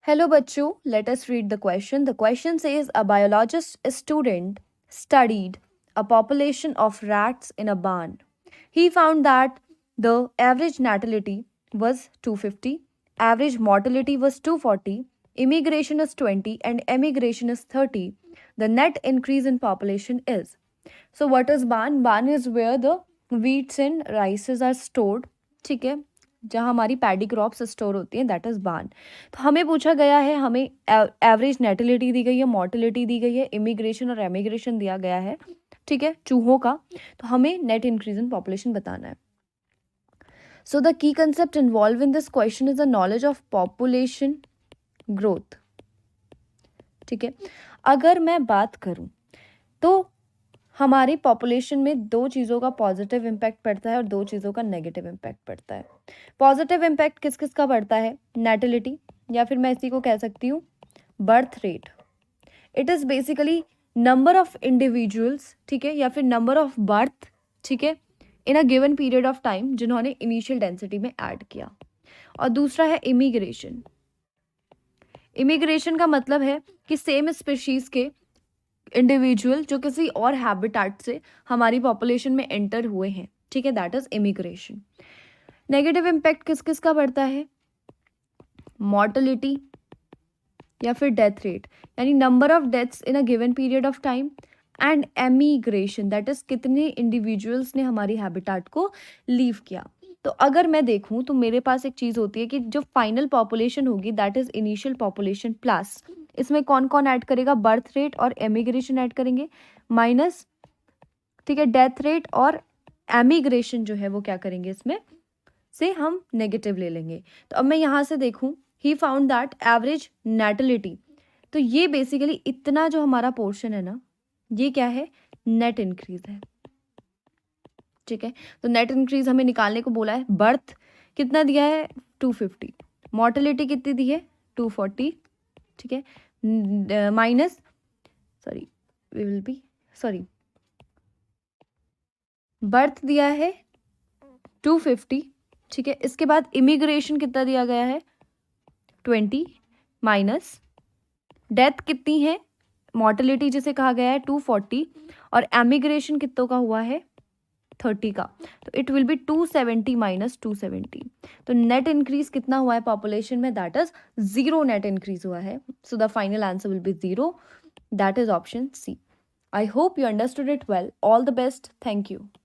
Hello, Bachu. Let us read the question. The question says a biologist student studied a population of rats in a barn. He found that the average natality was 250, average mortality was 240, immigration is 20, and emigration is 30. The net increase in population is. So, what is barn? Barn is where the wheats and rices are stored. ठीक है, जहाँ हमारी paddy crops store होती हैं, that is बार्न. तो हमें पूछा गया है, हमें एवरेज नेटिलिटी दी गई है, मोर्टिलिटी दी गई है, इमिग्रेशन और एमिग्रेशन दिया गया है, ठीक है, चूहों का. तो हमें नेट इंक्रीज इन पॉपुलेशन बताना है. So the key concept involve in this question is the knowledge of population growth. ठीक है, अगर मैं बात करूं तो हमारी पॉपुलेशन में दो चीज़ों का पॉजिटिव इम्पैक्ट पड़ता है और दो चीज़ों का नेगेटिव इम्पैक्ट पड़ता है. पॉजिटिव इम्पैक्ट किस किस का पड़ता है? नेटिलिटी, या फिर मैं इसी को कह सकती हूँ birth rate. It is basically number of individuals, ठीक है, या फिर नंबर ऑफ बर्थ, ठीक है, in a given period of time जिन्होंने इनिशियल डेंसिटी में ऐड किया. और दूसरा है इमिग्रेशन. इमिग्रेशन का मतलब है कि सेम स्पीशीज के इंडिविजुअल जो किसी और हैबिटेट से हमारी पॉपुलेशन में एंटर हुए हैं, ठीक है, that is immigration. Negative impact किस किस का पड़ता है? मॉर्टलिटी या फिर डेथ रेट, यानी number of deaths in a given period of time, and emigration, that is कितने इंडिविजुअल्स ने हमारी हैबिटेट को लीव किया. तो अगर मैं देखूं तो मेरे पास एक चीज़ होती है कि जो फाइनल पॉपुलेशन होगी that is initial population plus, इसमें कौन कौन ऐड करेगा? बर्थ रेट और एमिग्रेशन ऐड करेंगे, माइनस, ठीक है, डेथ रेट और एमिग्रेशन जो है वो क्या करेंगे, इसमें से हम नेगेटिव ले लेंगे. तो अब मैं यहाँ से देखूँ, ही फाउंड दैट एवरेज नेटिलिटी, तो ये बेसिकली इतना जो हमारा पोर्शन है ना, ये क्या है? नेट इंक्रीज है. ठीक है, तो नेट इंक्रीज हमें निकालने को बोला है. बर्थ कितना दिया है? 250. मॉर्टेलिटी कितनी दी है? 240. ठीक है, minus, sorry, we will be sorry, birth दिया है 250. ठीक है, इसके बाद इमिग्रेशन कितना दिया गया है? 20, माइनस डेथ कितनी है? मॉर्टेलिटी जिसे कहा गया है 240, और एमिग्रेशन कितनों का हुआ है? 30 का. तो इट विल बी 270 माइनस 270. तो नेट इंक्रीज कितना हुआ है पॉपुलेशन में? दैट इज 0 नेट इंक्रीज हुआ है. So the final answer will be 0. That is option C. I hope you understood it well. All the best. Thank you.